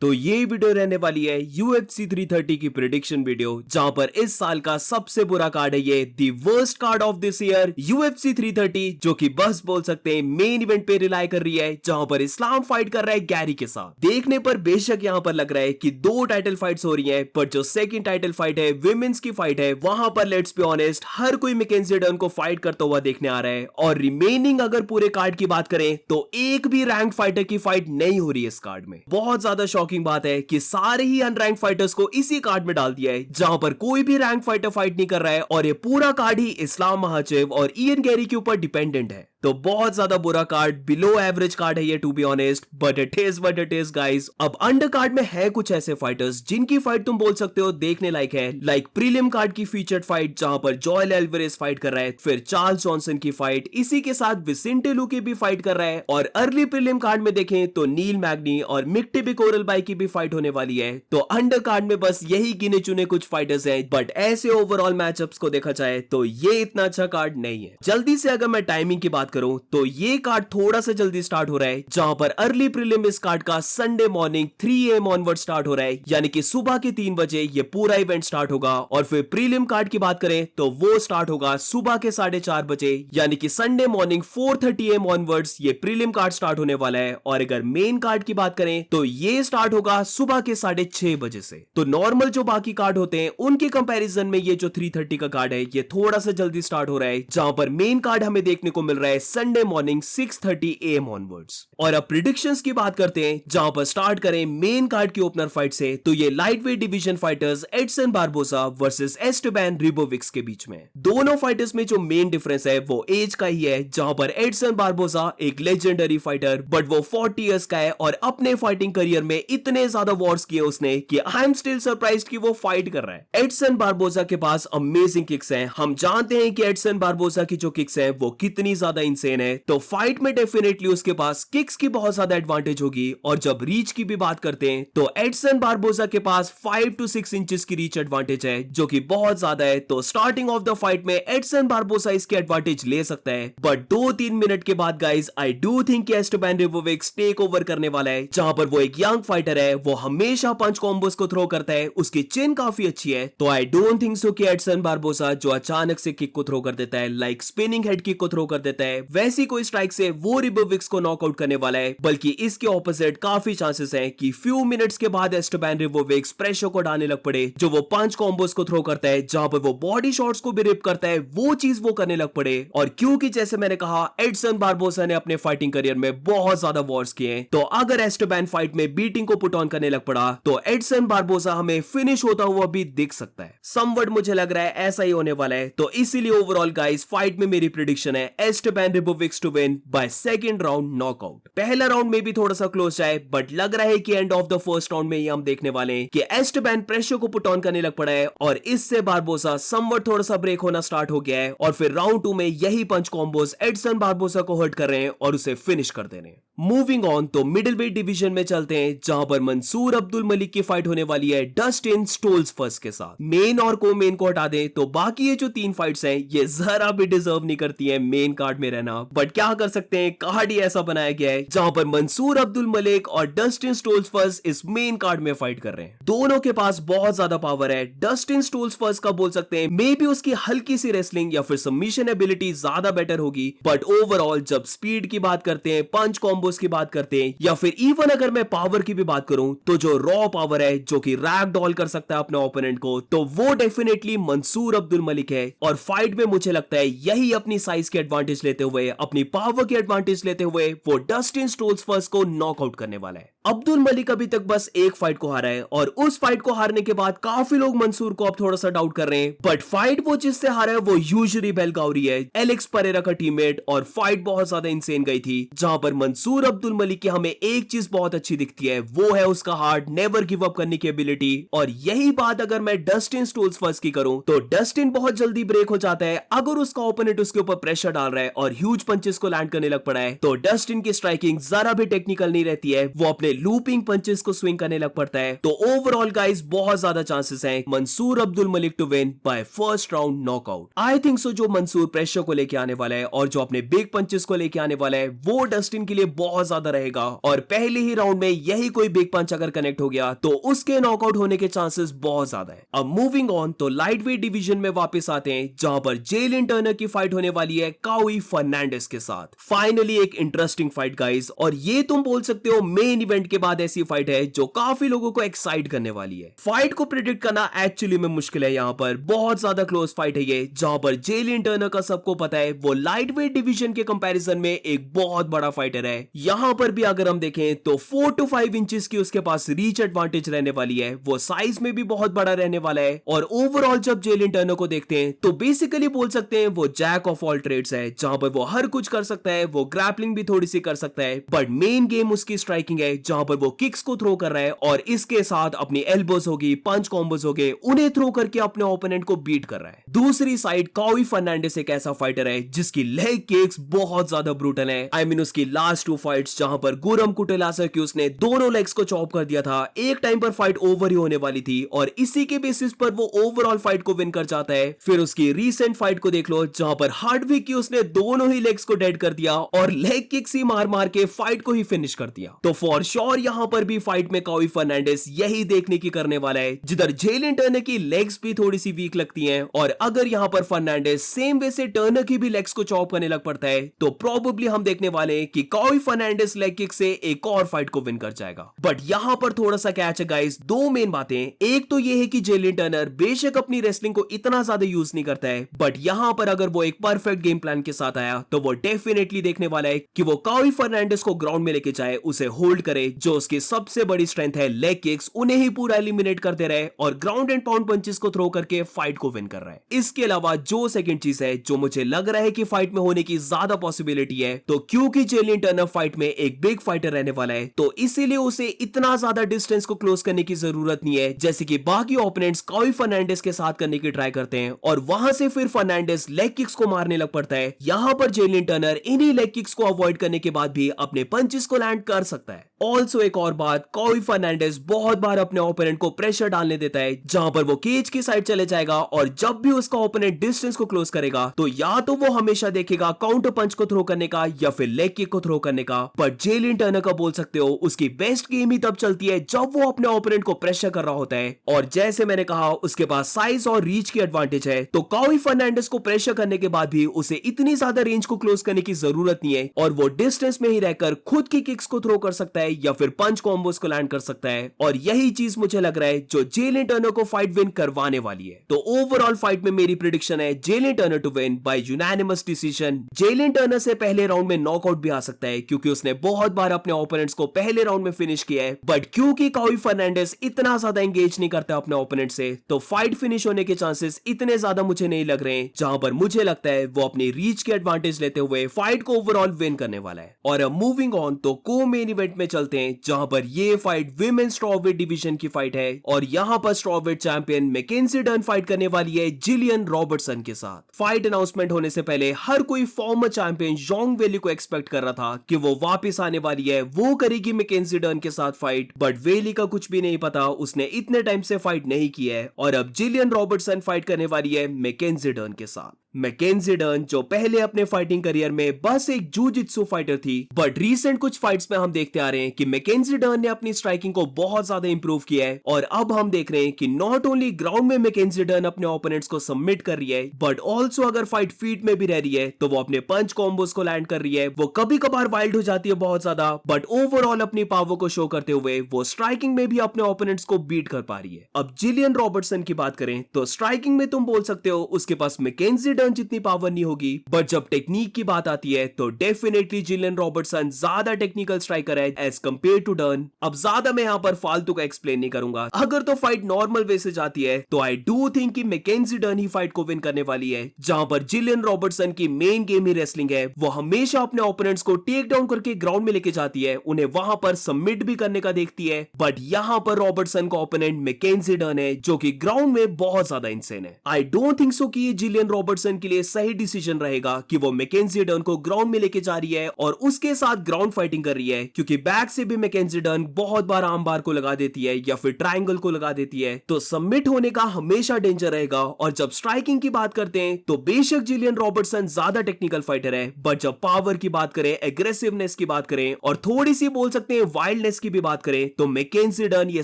तो ये वीडियो रहने वाली है UFC 330 की प्रेडिक्शन वीडियो, जहां पर इस साल का सबसे बुरा कार्ड है ये the worst card of this year UFC 330, जो कि बस बोल सकते हैं मेन इवेंट पे रिलाई कर रही है, जहां पर इस्लाम फाइट कर रहा है गैरी के साथ। देखने पर बेशक यहां पर लग रहा है कि दो टाइटल फाइट्स हो रही हैं, पर जो सेकंड टाइटल फाइट है विमेंस की फाइट है, वहां पर लेट्स बी ऑनेस्ट हर कोई मैकेंजी डन को फाइट करता हुआ देखने आ रहा है। और रिमेनिंग अगर पूरे कार्ड की बात करें तो एक भी रैंक फाइटर की फाइट नहीं हो रही है इस कार्ड में। बहुत ज्यादा शॉकिंग बात है कि सारे ही अनरैंक फाइटर्स को इसी कार्ड में डाल दिया है, जहां पर कोई भी रैंक फाइटर फाइट नहीं कर रहा है, और ये पूरा कार्ड ही इस्लाम महाचेव और इयन गैरी के ऊपर डिपेंडेंट है। तो बहुत ज्यादा बुरा कार्ड, बिलो एवरेज कार्ड है ये to be honest, but it is what it is guys. अब अंडर कार्ड में है कुछ ऐसे फाइटर्स जिनकी फाइट तुम बोल सकते हो देखने लायक है, लाइक प्रीलिम कार्ड की फीचर्ड फाइट जहां पर जॉयल एल्वारेज फाइट कर रहा है, फिर चार्ल्स जॉनसन की फाइट, इसी के साथ विसेंटे लुके भी फाइट कर रहा है, और अर्ली प्रीलिम कार्ड में देखें तो नील मैग्नी और मिक्टी बिकोरलबाई की भी फाइट होने वाली है। तो अंडर कार्ड में बस यही गिने चुने कुछ फाइटर्स हैं, बट ऐसे ओवरऑल मैचअप्स को देखा जाए तो ये इतना अच्छा कार्ड नहीं है। जल्दी से अगर मैं टाइमिंग की बात करूं तो ये कार्ड थोड़ा सा जल्दी स्टार्ट हो रहा है, जहां पर अर्ली प्रीलिम इस कार्ड का Sunday morning 3 AM onward start हो रहा है, यानी कि सुबह के 3 बजे ये पूरा इवेंट स्टार्ट होगा। और फिर प्रीलिम कार्ड की बात करें तो वो स्टार्ट होगा सुबह के 4:30 बजे, यानी कि संडे मॉर्निंग 4:30 AM ऑनवर्ड्स ये प्रीलिम कार्ड स्टार्ट होने वाला है। और अगर मेन कार्ड की बात करें तो ये स्टार्ट होगा सुबह के 6:30 बजे से। तो नॉर्मल जो बाकी कार्ड होते हैं उनके कंपैरिजन में ये जो 330 का कार्ड है ये थोड़ा सा जल्दी स्टार्ट हो रहा है, जहां पर मेन कार्ड हमें देखने को मिल रहा है संडे मॉर्निंग 6:30 AM ऑनवर्ड्स। और अब प्रेडिक्शंस की बात करते हैं, जहां पर स्टार्ट करें मेन कार्ड की ओपनर फाइट से, तो ये lightweight division fighters Edson Barboza versus Esteban Ribovics के बीच में। दोनों फाइटर्स में जो मेन डिफरेंस है वो एज का ही है, जहां पर एडसन बारबोसा एक लेजेंडरी फाइटर, बट वो 40 इयर्स का है और अपने फाइटिंग करियर में इतने ज्यादा वॉर्स किए उसने कि आई एम स्टिल सरप्राइज्ड कि वो फाइट कर रहा है। एडसन बारबोसा के पास अमेजिंग किक्स हैं, हम जानते हैं कि एडसन बारबोसा की जो किक्स हैं वो कितनी ज्यादा इंसेन है, तो फाइट में डेफिनेटली उसके पास किक्स की बहुत ज्यादा एडवांटेज होगी। और जब रीच की भी बात करते हैं तो एडसन बारबोसा के पास 5 to 6 इंचेस की रीच एडवांटेज है, जो कि बहुत ज्यादा है। तो स्टार्टिंग ऑफ द फाइट में एडसन बारबोसा इसकी एडवांटेज ले सकता है, बट 2-3 मिनट के बाद guys I do think Esteban Ribovics take over करने वाला है, जहां पर वो एक यंग फाइटर है, वो हमेशा पंच कॉम्बोस को थ्रो करता है, उसकी चिन काफी अच्छी है। तो आई डोंट थिंक सो कि एडसन बारबोसा जो अचानक से किक को थ्रो कर देता है, लाइक स्पिनिंग हेड किक को थ्रो कर देता है, वैसी कोई स्ट्राइक से वो रिबोविक्स को नॉकआउट करने वाला है, बल्कि इसके ऑपोजिट काफी चांसेस हैं कि फ्यू मिनट्स के बाद एस्टेबैन रिबोविक्स प्रेशर को डालने लग पड़े, जो वो पंच कॉम्बोस को थ्रो करता है, जहां पर वो बॉडी शॉट्स को भी रिप करता है, वो चीज वो करने लग पड़े। और क्योंकि जैसे मैंने कहा एडसन बारबोसा ने अपने फाइटिंग करियर में बहुत ज्यादा वॉर्स किए, तो अगर एस्टेबैन फाइट में बीटिंग को पुट ऑन करने लग पड़ा तो एडसन बारबोसा हमें फिनिश होता हुआ भी दिख सकता है। समवट मुझे लग रहा है ऐसा ही होने वाला है। तो इसीलिए ओवरऑल गाइस फाइट में मेरी प्रेडिक्शन है Esteban Ribovics to win by second round knockout. पहला राउंड में भी थोड़ा सा क्लोज जाए, बट लग रहा है कि end of the first round में ही हम देखने वाले हैं कि एस्टेबैन प्रेशर को पुट ऑन करने लग पड़ा है, और इससे बारबोसा समवट थोड़ा सा ब्रेक होना स्टार्ट हो गया है। और फिर राउंड 2 में यही पंच कॉम्बोस एडसन बारबोसा को हर्ट कर रहे हैं और उसे फिनिश कर दे रहे हैं। मूविंग ऑन तो मिडिल वेट डिवीजन में चलते हैं, जहां पर मंसूर अब्दुल मलिक की फाइट होने वाली है डस्टिन स्टोल्सफर्स के साथ। मेन और को मेन को हटा दें तो बाकी ये जो 3 फाइट्स हैं ये जरा भी डिजर्व नहीं करती हैं मेन कार्ड में रहना, बट क्या कर सकते हैं, कार्ड ही ऐसा बनाया गया है जहां पर मंसूर अब्दुल मलिक और डस्टिन स्टोल्सफर्स इस मेन कार्ड में फाइट कर रहे हैं। दोनों के पास बहुत ज्यादा पावर है। डस्टिन स्टोल्सफर्स का बोल सकते हैं मे बी उसकी हल्की सी रेसलिंग या फिर सबमिशन एबिलिटी ज्यादा बेटर होगी, बट ओवरऑल जब स्पीड की बात करते हैं, पंच कॉम्बोस की बात करते हैं, या फिर इवन अगर मैं पावर की भी बात करूं तो जो रॉ पावर है जो कि रैग डॉल कर सकता है अपने ओपोनेंट को, तो वो डेफिनेटली मंसूर अब्दुल मलिक है। और फाइट में मुझे लगता है यही अपनी साइज के एडवांटेज लेते हुए, अपनी पावर के एडवांटेज लेते हुए वो डस्टिन स्टोल्सफर्स को नॉकआउट करने वाला है। अब्दुल मलिक अभी तक बस एक फाइट को हारा है, और उस फाइट को हारने के बाद काफी लोग मंसूर को अब थोड़ा सा डाउट कर रहे हैं, बट फाइट वो जिससे हारा है वो यूजुअली बेलगावरी है, एलेक्स परेरा का टीममेट, और फाइट बहुत ज्यादा इंसेन गई थी, जहां पर मंसूर अब्दुल मलिक की हमें एक चीज बहुत अच्छी दिखती है, वो है उसका हार्ट नेवर गिव अप करने की एबिलिटी। और यही बात अगर मैं डस्टिन स्टोल्सफर्स की करूं तो डस्टिन बहुत जल्दी ब्रेक हो जाता है अगर उसका ओपोनेंट उसके ऊपर प्रेशर डाल रहा है और ह्यूज पंचेस को लैंड करने लग पड़ा है। तो डस्टिन की स्ट्राइकिंग जरा भी टेक्निकल नहीं रहती है, वो अपने लूपिंग पंचेस को स्विंग करने लग पड़ता है। तो ओवरऑल गाइस बहुत ज्यादा चांसेस हैं Mansur Abdul Malik to win by first round knockout. I think so जो मंसूर प्रेशर को लेके आने वाला है और जो अपने बिग पंचेस को लेके आने वाला है वो डस्टिन के लिए बहुत ज्यादा रहेगा और पहले ही राउंड में यही कोई बिग पंच अगर कनेक्ट हो गया तो उसके नॉकआउट होने के चांसेस बहुत ज्यादा है। अब मूविंग ऑन तो लाइट वेट डिवीजन में वापस आते हैं जहां पर जेलिन टर्नर की फाइट होने वाली है काउई फर्नांडिस के साथ। फाइनली एक इंटरेस्टिंग फाइट गाइस, और ये तुम बोल सकते हो मेन इवेंट के बाद ऐसी फाइट है जो काफी लोगों को एक्साइट करने वाली है। फाइट को प्रेडिक्ट करना एक्चुअली में मुश्किल है, यहाँ पर बहुत ज्यादा क्लोज फाइट है ये, जहां पर जेलिन टर्नर का सबको पता है वो लाइट वेट डिवीजन के कंपैरिजन में एक बहुत बड़ा फाइटर है। यहाँ पर भी अगर हम देखें तो 4 to 5 इंचेस की उसके पास रीच एडवांटेज रहने वाली है, वो साइज में भी बहुत बड़ा रहने वाला है। और ओवरऑल जब जेलिन टर्नर को देखते हैं तो बेसिकली बोल सकते हैं वो जैक ऑफ ऑल ट्रेड्स है, जहां पर वो हर कुछ कर सकता है, वो ग्रैपलिंग भी थोड़ी सी कर सकता है, बट मेन गेम उसकी स्ट्राइकिंग है जहां पर वो किक्स को थ्रो कर रहा है और इसके साथ अपनी एल्बोज होगी, पंच कॉम्बोज हो गए, उन्हें थ्रो करके अपने ओपोनेंट को बीट कर रहा है। दूसरी साइड काउई फर्नांडिस एक ऐसा फाइटर है जिसकी लेग किक्स बहुत ज्यादा ब्रूटल है। आई मीन उसकी लास्ट 2 फाइट्स जहां पर गुरम कुटेलासक्यूस ने दोनों लेग्स को चॉप कर दिया था, एक टाइम पर फाइट ओवर ही होने वाली थी और इसी के बेसिस पर वो ओवरऑल फाइट को विन कर जाता है। फिर उसकी रीसेंट फाइट को देख लो जहां पर हार्डविक की उसने दोनों ही लेग्स को डेड कर दिया और लेग किक्स ही मार मार के फाइट को ही फिनिश कर दिया। तो फॉर श्योर यहां पर भी फाइट में काउई फर्नांडिस यही देखने की करने वाला है, जिधर जेलिन टर्नर की लेग्स भी थोड़ी सी वीक लगती हैं और अगर यहां पर फर्नांडिस सेम वे से टर्नर की भी लेग्स को चॉप करने लग पड़ता है तो प्रोबेबली हम देखने वाले हैं कि काउई फर्नांडिस लेग किक से एक और फाइट को विन कर जाएगा। बट यहां पर थोड़ा सा कैच है गाइस, दो मेन बातें। एक तो ये है कि जेलिन टर्नर बेशक अपनी रेसलिंग को इतना ज्यादा यूज नहीं करता है, बट यहां पर अगर वो एक परफेक्ट गेम प्लान के साथ आया तो वो डेफिनेटली देखने वाला है कि वो काउई फर्नांडिस को ग्राउंड में लेके जाए, उसे होल्ड करे, जो उसकी सबसे बड़ी स्ट्रेंथ है लेग किक्स, उन्हें ही पूरा एलिमिनेट करते रहे और ग्राउंड एंड पाउंड पंचेस को थ्रो करके फाइट को विन कर रहा है। इसके अलावा जो सेकंड चीज है जो मुझे लग रहा है कि फाइट में होने की ज्यादा पॉसिबिलिटी है, तो क्योंकि जेलिन टर्नर फाइट में एक बिग फाइटर रहने वाला है तो इसीलिए उसे इतना ज्यादा डिस्टेंस को क्लोज करने की जरूरत नहीं है जैसे कि बाकी ओपोनेंट्स काउई फर्नांडिस के साथ करने की ट्राई करते हैं और वहां से फिर फर्नांडिस लेग किक्स को मारने लग पड़ता है। यहां पर जेलिन टर्नर इन्हीं लेग किक्स को अवॉइड करने के बाद भी अपने पंचेस को लैंड कर सकता है। ऑल्सो एक और बात, काउई फर्नांडिस बहुत बार अपने ओपोनेंट को प्रेशर डालने देता है जहां पर वो केज की साइड चले जाएगा और जब भी उसका ओपोनेंट डिस्टेंस को क्लोज करेगा तो या तो वो हमेशा देखेगा काउंटर पंच को थ्रो करने का या फिर लेग किक को थ्रो करने का। पर जेलिन टर्नर का बोल सकते हो उसकी बेस्ट गेम ही तब चलती है जब वो अपने ओपोनेंट को प्रेशर कर रहा होता है और जैसे मैंने कहा उसके पास साइज और रीच की एडवांटेज है, तो काउई फर्नांडिस को प्रेशर करने के बाद भी उसे इतनी ज्यादा रेंज को क्लोज करने की जरूरत नहीं है और वो डिस्टेंस में ही रहकर खुद की किक्स को थ्रो कर सकता है या फिर पंच कॉम्बोस को लैंड कर सकता है और यही चीज मुझे लग रहा है जो जेलिन टर्नर को फाइट विन करवाने वाली है। तो ओवरऑल फाइट में मेरी प्रेडिक्शन है Jalin Turner to win by unanimous decision. Jalin Turner से पहले राउंड में नॉकआउट भी आ सकता है क्योंकि उसने बहुत बार अपने ओपोनेंट्स को पहले राउंड में फिनिश किया है, बट क्योंकि काउई फर्नांडिस इतना ज्यादा एंगेज नहीं करता अपने ओपोनेंट से तो फाइट फिनिश होने के चांसेस इतने ज्यादा मुझे नहीं लग रहे हैं, जहां पर मुझे लगता है वो अपनी रीच के एडवांटेज लेते हुए फाइट को ओवरऑल विन करने वाला है। और अब मूविंग ऑन तो को मेन इवेंट में चलते हैं जहां पर ये फाइट विमेन स्ट्रॉवेट डिवीजन की फाइट है और यहां पर strawweight champion Mackenzie Dern fight करने वाली है जिलियन रॉबर्टसन के साथ। फाइट अनाउंसमेंट होने से पहले हर कोई फॉर्मर चैंपियन जोंग वेली को एक्सपेक्ट कर रहा था कि वो वापस आने वाली है, वो करेगी मैकेंजी डर्न के साथ फाइट, बट वेली का कुछ भी नहीं पता, उसने इतने टाइम से फाइट नहीं की है और अब जिलियन रॉबर्टसन फाइट करने वाली है मैकेंजी डर्न के साथ। मैकेंजी डर्न जो पहले अपने फाइटिंग करियर में बस एक जूजित्सु फाइटर थी, बट रीसेंट कुछ फाइट्स में हम देखते आ रहे हैं कि मैकेंजी डर्न ने अपनी स्ट्राइकिंग को बहुत ज्यादा इंप्रूव किया है और अब हम देख रहे हैं कि नॉट ओनली ग्राउंड में मैकेंजी डर्न अपने ओपोनेंट्स को सबमिट कर रही है, बट ऑल्सो अगर फाइट फीट में भी रह रही है तो वो अपने पंच कॉम्बोस को लैंड कर रही है। वो कभी कभार वाइल्ड हो जाती है बहुत ज्यादा, बट ओवरऑल अपनी पावर को शो करते हुए वो स्ट्राइकिंग में भी अपने ओपोनेंट्स को बीट कर पा रही है। अब जिलियन रॉबर्टसन की बात करें तो स्ट्राइकिंग में तुम बोल सकते हो उसके पास मैकेंजी डर्न जितनी पावर नहीं होगी, बट जब टेक्निक की बात आती है तो डेफिनेटली जिलियन रॉबर्टसन ज्यादा टेक्निकल स्ट्राइकर है एज कंपेयर टू डर्न। अब ज्यादा मैं यहाँ पर फालतू का एक्सप्लेन नहीं करूंगा, अगर तो फाइट नॉर्मल वे से जाती है तो आई डू थिंक कि मैकेंजी डर्न ही फाइट को विन करने वाली है, जहां पर जिलियन रॉबर्टसन की मेन गेम ही रेसलिंग है। वो हमेशा अपने ओपोनेंट्स को टेक डाउन करके ग्राउंड में लेके जाती है, उन्हें वहां पर सबमिट भी करने का देखती है, बट यहाँ पर रॉबर्टसन का ओपोनेंट मैकेंजी डर्न है जो कि ग्राउंड में बहुत ज्यादा इंसेन है। आई डोंट थिंक सो कि ये जिलियन रॉबर्टसन रॉबर्टसन के लिए सही डिसीजन रहेगा कि वो मैकेंजी डर्न को ग्राउंड में लेके जा रही है और उसके साथ ग्राउंड फाइटिंग कर रही है, क्योंकि बैक से भी मैकेंजी डर्न बहुत बार आर्म बार को लगा देती है या फिर ट्रायंगल को लगा देती है, तो सबमिट होने का हमेशा डेंजर रहेगा। और जब स्ट्राइकिंग की बात करते हैं तो बेशक जिलियन रॉबर्टसन ज्यादा टेक्निकल फाइटर है, बट जब पावर की बात करें, एग्रेसिवनेस की बात करें और थोड़ी सी बोल सकते हैं वाइल्डनेस की भी बात करें, तो मैकेंजी डर्न ये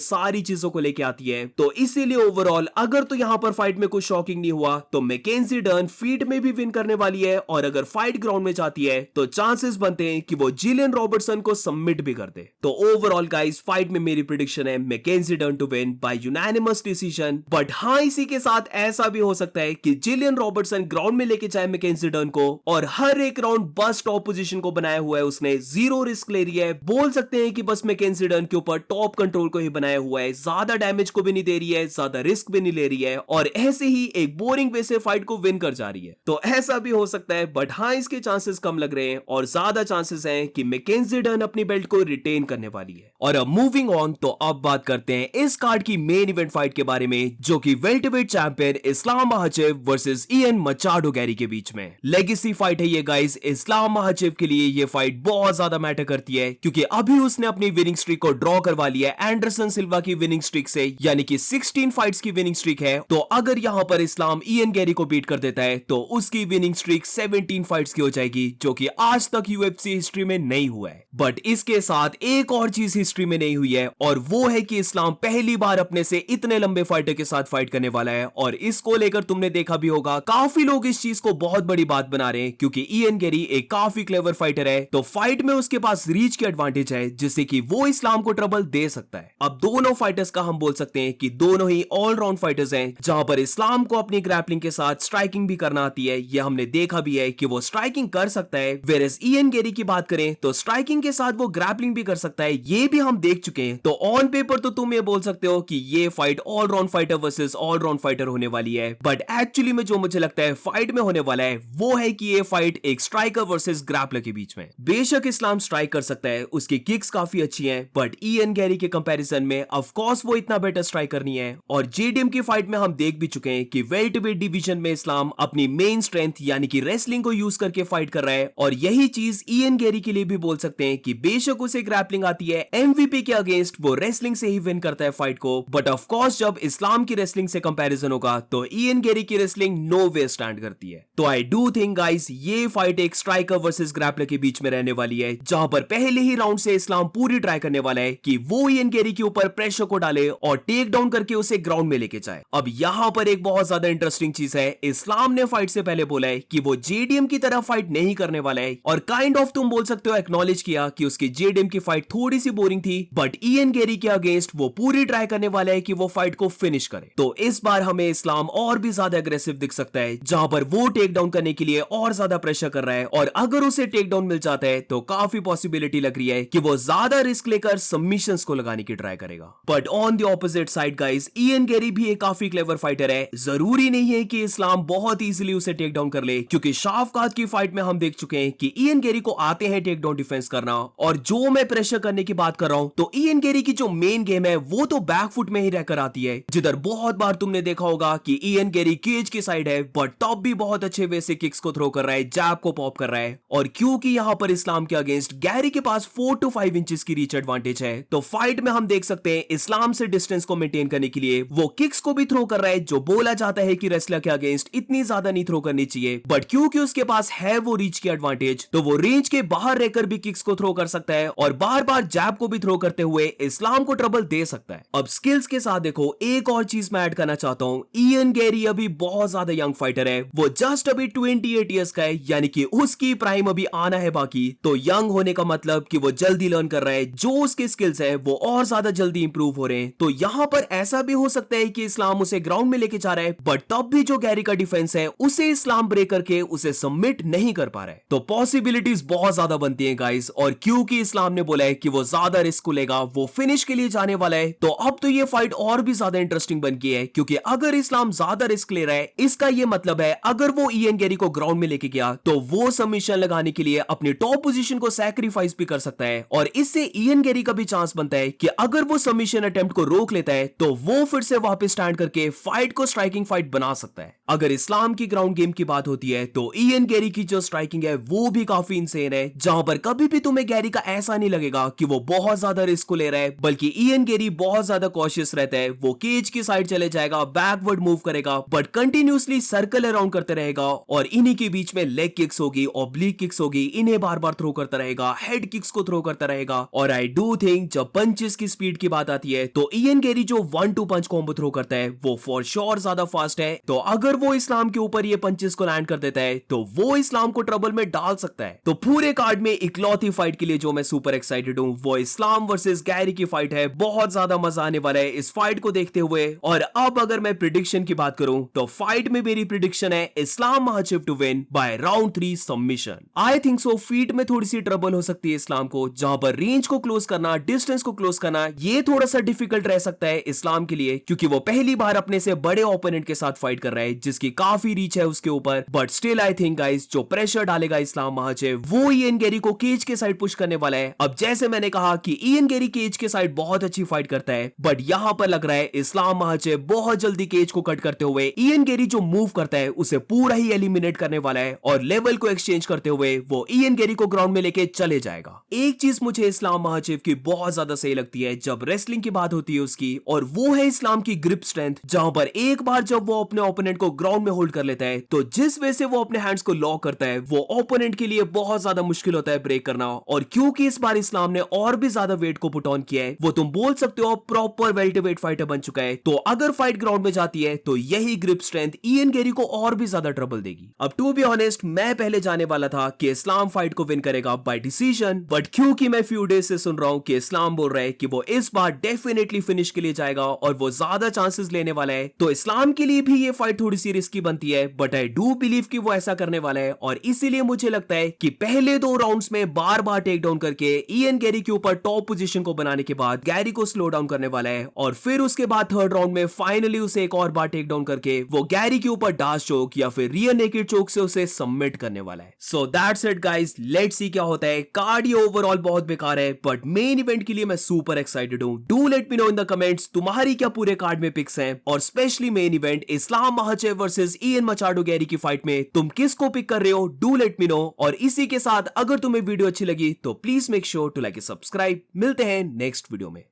सारी चीजों को लेके आती है। तो इसीलिए ओवरऑल अगर तो यहां पर फाइट में कुछ शॉकिंग नहीं हुआ तो मैकेंजी डर्न फीट में भी विन करने वाली है, और अगर फाइट ग्राउंड में जाती है तो चांसेस बनते हैं कि वो जिलियन रॉबर्टसन को सबमिट भी कर दे। तो ओवरऑल गाइस फाइट में मेरी प्रेडिक्शन है Mackenzie Dern to win by unanimous decision. But हाँ, इसी के साथ ऐसा भी हो सकता है कि जिलियन रॉबर्टसन ग्राउंड में लेके जाए मैकेंजी डर्न को, और हर एक राउंड बस टॉप पोजीशन को बनाया हुआ है उसने, जीरो रिस्क ले रही है, बोल सकते हैं कि बस मैकेंजी डर्न के ऊपर टॉप कंट्रोल को ही बनाया हुआ है, ज्यादा डैमेज को भी नहीं दे रही है, ज्यादा रिस्क भी नहीं ले रही है, और ऐसे ही एक बोरिंग वे से फाइट को विन कर जा रही है। तो ऐसा भी हो सकता है, बट हाँ इसके चांसेस कम लग रहे हैं और ज्यादा चांसेस हैं कि मैकेंजी डर्न अपनी बेल्ट को रिटेन करने वाली है। और अब मूविंग ऑन, तो अब बात करते हैं इस कार्ड की मेन इवेंट फाइट के बारे में, जो कि welterweight champion Islam Makhachev versus Ian Machado Garry के बीच में लेगेसी फाइट है ये गाइस। इस्लाम महाचेव के लिए ये फाइट बहुत ज्यादा मैटर करती है, क्योंकि अभी उसने अपनी विनिंग स्ट्रीक को ड्रॉ करवा लिया है एंडरसन सिल्वा की विनिंग स्ट्रीक से, यानी कि 16 फाइट्स की विनिंग स्ट्रीक है। तो अगर यहां पर इस्लाम इयन गैरी को बीट कर देता है तो उसकी विनिंग स्ट्रीक 17 फाइट्स की हो जाएगी, जो कि आज तक यूएफसी हिस्ट्री में नहीं हुआ है। बट इसके साथ एक और चीज हिस्ट्री में नहीं हुई है, और वो है कि इस्लाम पहली बार अपने से इतने लंबे फाइटर के साथ फाइट करने वाला है। और इसको लेकर तुमने देखा भी होगा काफी लोग इस चीज को बहुत बड़ी बात बना रहे हैं, क्योंकि इयन गैरी एक काफी क्लेवर फाइटर है, तो फाइट में उसके पास रीच की एडवांटेज है, जिससे कि वो इस्लाम को ट्रबल दे सकता है। अब दोनों फाइटर्स का हम बोल सकते हैं कि दोनों ही ऑलराउंड फाइटर्स हैं, जहां पर इस्लाम को अपनी ग्रैपलिंग के साथ स्ट्राइकिंग भी करना आती है, यह हमने देखा भी है कि वो स्ट्राइकिंग कर सकता है। वेयरएज इयन गैरी की बात करें तो स्ट्राइकिंग के साथ वो ग्रैपलिंग भी कर सकता है, ये भी हम देख चुके हैं। तो ऑन पेपर तो तुम ये बोल सकते हो कि ये fight all-round fighter versus all-round fighter होने वाली है, बट एक्चुअली में जो मुझे लगता है फाइट में होने वाला है वो है कि ये फाइट एक स्ट्राइकर वर्सेस ग्रैपलर के बीच में। बेशक इस्लाम स्ट्राइक कर सकता है, उसकी किक्स काफी अच्छी हैं, बट इयन गैरी के कंपैरिजन में ऑफ कोर्स वो इतना बेटर स्ट्राइकर नहीं है। और जेडीएम की फाइट में हम देख भी चुके हैं कि वेल्टरवेट डिवीजन में इस्लाम अपनी मेन स्ट्रेंथ यानी कि रेसलिंग को यूज करके फाइट कर रहा है, और यही चीज इयन गैरी के लिए भी बोल सकते हैं कि बेशक उसे ग्रैपलिंग आती है, एमवीपी के अगेंस्ट वो रेसलिंग से ही विन करता है फाइट को, बट ऑफ कोर्स जब इस्लाम की रेसलिंग से कंपैरिजन होगा तो इयन गैरी की रेसलिंग नो वे स्टैंड करती है। तो आई डू थिंक गाइस ये फाइट एक स्ट्राइकर वर्सेस ग्रैपलर के बीच में रहने वाली है, जहां पर पहले ही राउंड से इस्लाम पूरी ट्राई करने वाला है कि वो इयन गैरी के ऊपर प्रेशर को डाले और टेक डाउन करके उसे ग्राउंड में लेके जाए। अब यहां पर एक बहुत ज्यादा इंटरेस्टिंग चीज है, इस्लाम ने फाइट से पहले बोला है कि वो जेडीएम की तरह फाइट नहीं करने वाला है, और काइंड ऑफ तुम बोल सकते हो एक्नॉलेज किया कि उसकी जेडीएम की फाइट थोड़ी सी बोरिंग थी, बट इयन गैरी के अगेंस्ट वो पूरी ट्राई करने वाला है कि वो फाइट को फिनिश करे। तो इस बार हमें इस्लाम और भी ज्यादा अग्रेसिव दिख सकता है, जहां पर वो टेक डाउन करने के लिए और ज्यादा प्रेशर कर रहा है, और अगर उसे टेक डाउन मिल जाता है तो काफी पॉसिबिलिटी लग रही है कि वो ज्यादा रिस्क लेकर सबमिशंस को लगाने की ट्राई करेगा। But on the opposite side guys, Ian Gary भी एक काफी क्लेवर फाइटर है। जरूरी नहीं है कि इस्लाम बहुत इजीली उसे टेक डाउन कर ले, क्योंकि शाफकात की फाइट में हम देख चुके हैं कि इयन गैरी को आते हैं टेक डाउन डिफेंस करना। और जो मैं प्रेशर करने की बात कर रहा हूं, तो इयन गैरी की जो मेन गेम है वो तो बैकफुट में ही रहकर आती है, जिधर बहुत बार तुमने देखा होगा कि इयन गैरी केज की साइड है, बट टॉप भी बहुत अच्छे वे से किक्स को थ्रो कर रहा है, जैब को पॉप कर रहा है। और क्योंकि यहां पर इस्लाम के अगेंस्ट गैरी के पास 4 to 5 इंचेस की रीच एडवांटेज है, तो फाइट में हम देख सकते हैं इस्लाम से डिस्टेंस को मेंटेन करने के लिए वो किक्स को भी थ्रो कर रहा है, जो बोला जाता है कि रेसलर के अगेंस्ट इतनी ज्यादा नहीं थ्रो करनी चाहिए, बट क्योंकि उसके पास है वो रीच की एडवांटेज, तो वो रेंज के बाहर रहकर भी किक्स को थ्रो कर सकता है, और बार बार जैब को भी थ्रो करते हुए इस्लाम को ट्रबल दे सकता है। अब स्किल्स के साथ देखो, एक और चीज मैं ऐड करना चाहता हूं, इयन गैरी अभी बहुत ज्यादा यंग फाइटर है, वो जस्ट अभी 28 इयर्स का है, यानी कि उसकी प्राइम अभी आना है बाकी। तो यंग होने का मतलब कि वो जल्दी लर्न कर रहा है, जो उसके स्किल्स है वो और ज्यादा जल्दी इंप्रूव हो रहे हैं। तो यहां पर ऐसा भी हो सकता है कि इस्लाम उसे ग्राउंड में लेके जा रहा है, बट तब भी जो गैरी का डिफेंस है उसे इस्लाम ब्रेक करके उसे सबमिट नहीं कर पा रहा है। तो पॉसिबिलिटीज बहुत ज्यादा बनती हैं गाइस, और क्योंकि इस्लाम ने बोला है कि वो ज्यादा रिस्क लेगा, वो फिनिश के लिए जाने वाला है, तो अब तो ये फाइट और भी ज्यादा इंटरेस्टिंग बन गई है, क्योंकि अगर इस्लाम ज्यादा रिस्क ले रहा है, इसका ये मतलब है अगर वो इयन गैरी को ग्राउंड में लेके गया तो वो सबमिशन लगाने के लिए अपनी टॉप पोजीशन को सैक्रिफाइस भी कर सकता है, और इससे इयन गैरी का भी चांस बनता है कि अगर वो सबमिशन अटेम्प्ट को रोक लेता है तो वो फिर से वापस स्टैंड करके फाइट को स्ट्राइकिंग फाइट बना सकता है। अगर इस्लाम की ग्राउंड गेम की बात होती है तो इयन गैरी की जो स्ट्राइकिंग है वो भी काफी इंसेन है, जहां पर कभी भी तुम्हें गैरी का ऐसा नहीं लगेगा कि वो बहुत ज्यादा रिस्क को ले रहा है, बल्कि इयन गैरी बहुत ज्यादा कॉशियस रहता है। वो केज की साइड चले जाएगा, बैकवर्ड मूव करेगा, बट कंटिन्यूसली सर्कल अराउंड करते रहेगा और इन्हीं के बीच में लेग किक्स होगी, ऑब्लिक किक्स होगी, इन्हें बार बार थ्रो करता रहेगा, हेड किक्स को थ्रो करता रहेगा। और आई डू थिंक जब पंचेस की स्पीड की बात आती है तो इयन गैरी जो 1-2 पंच कॉम्बो थ्रो करता है वो फॉर श्योर ज्यादा फास्ट है। तो अगर वो इस्लाम के ऊपर ये पंचेस को लैंड कर देता है तो वो इस्लाम को ट्रबल में डाल सकता है। तो पूरे कार्ड में इकलौती फाइट के लिए जो मैं सुपर एक्साइटेड हूं वो इस्लाम वर्सेस गैरी की फाइट है। बहुत ज्यादा मजा आने वाला है इस फाइट को देखते हुए। और अब अगर मैं प्रिडिक्शन की बात करूं तो फाइट में मेरी प्रिडिक्शन है Islam Makhachev to win by round 3 submission. I think so feet में थोड़ी सी ट्रबल हो सकती है इस्लाम को, जहां पर रेंज को क्लोज करना, डिस्टेंस को क्लोज करना ये थोड़ा सा डिफिकल्ट रह सकता है इस्लाम के लिए, क्योंकि वो पहली बार अपने से बड़े ओपोनेंट के साथ फाइट कर रहा है जिसकी काफी रीच है उसके ऊपर। But still I think guys जो प्रेशर डालेगा इस्लाम महाचिव वो इयन गैरी को केज के साइड पुश करने वाला है। अब जैसे मैंने कहा कि इयन गैरी केज के साइड बहुत अच्छी फाइट करता है, बट यहां पर लग रहा है इस्लाम महाचिव बहुत जल्दी केज को कट करते हुए इयन गैरी जो मूव करता है उसे पूरा ही एलिमिनेट करने वाला है और लेवल को एक्सचेंज करते हुए वो इयन गैरी को ग्राउंड में लेके चले जाएगा। एक चीज मुझे इस्लाम महाचिव की बहुत ज्यादा सही लगती है जब रेसलिंग की बात होती है उसकी, और वो है इस्लाम की ग्रिप स्ट्रेंथ, जहां पर एक बार जब वो अपने ओपोनेंट को ग्राउंड में होल्ड कर लेता है तो जिस वजह से वो अपने हैंड्स को लॉक करता है वो ओपोनेंट के लिए बहुत ज्यादा मुश्किल होता है ब्रेक करना। और क्योंकि इस बार इस्लाम ने और भी ज्यादा वेट को पुट ऑन किया है, वो तुम बोल सकते हो प्रॉपर वेल्टरवेट फाइटर बन चुका है, तो अगर फाइट ग्राउंड में जाती है तो यही ग्रिप स्ट्रेंथ इयन गैरी को और भी ज्यादा ट्रबल देगी। अब टू बी ऑनेस्ट मैं पहले जाने वाला था कि इस्लाम फाइट को विन करेगा बाय डिसीजन, बट क्योंकि मैं फ्यू डेज से सुन रहा हूं कि इस्लाम बोल रहा है कि वो इस बार डेफिनेटली फिनिश के लिए जाएगा और वो ज्यादा चांसेस लेने वाला है, तो इस्लाम के लिए भी ये फाइट थोड़ी सी रिस्की बनती है। बट आई डू बिलीव कि वो ऐसा करने वाला है और इसीलिए मुझे लगता है कि पहले 2 राउंड्स में बार बार टेक डाउन करके इयन गैरी के ऊपर टॉप पोजीशन को बनाने के बाद गैरी को स्लो डाउन करने वाला है, और फिर उसके बाद 3rd राउंड में फाइनली उसे एक और बार टेक डाउन करके वो गैरी के ऊपर डास चोक या फिर रियर नेकेड चोक से उसे सबमिट करने वाला है। So that's it guys, let's see क्या होता है। कार्ड ये ओवरऑल बहुत बेकार है बट मेन इवेंट के लिए मैं सुपर एक्साइटेड हूं। Do let me know in the comments तुम्हारी क्या पूरे कार्ड में पिक्स हैं, और स्पेशली मेन इवेंट इस्लाम महाचिव वर्सेस इयन मचाडो गैरी की फाइट में तुम किसको पिक कर रहे हो, डू लेट मी नो। और इसी के साथ अगर तुम्हें वीडियो अच्छी लगी तो please make sure to like and subscribe. मिलते हैं नेक्स्ट वीडियो में।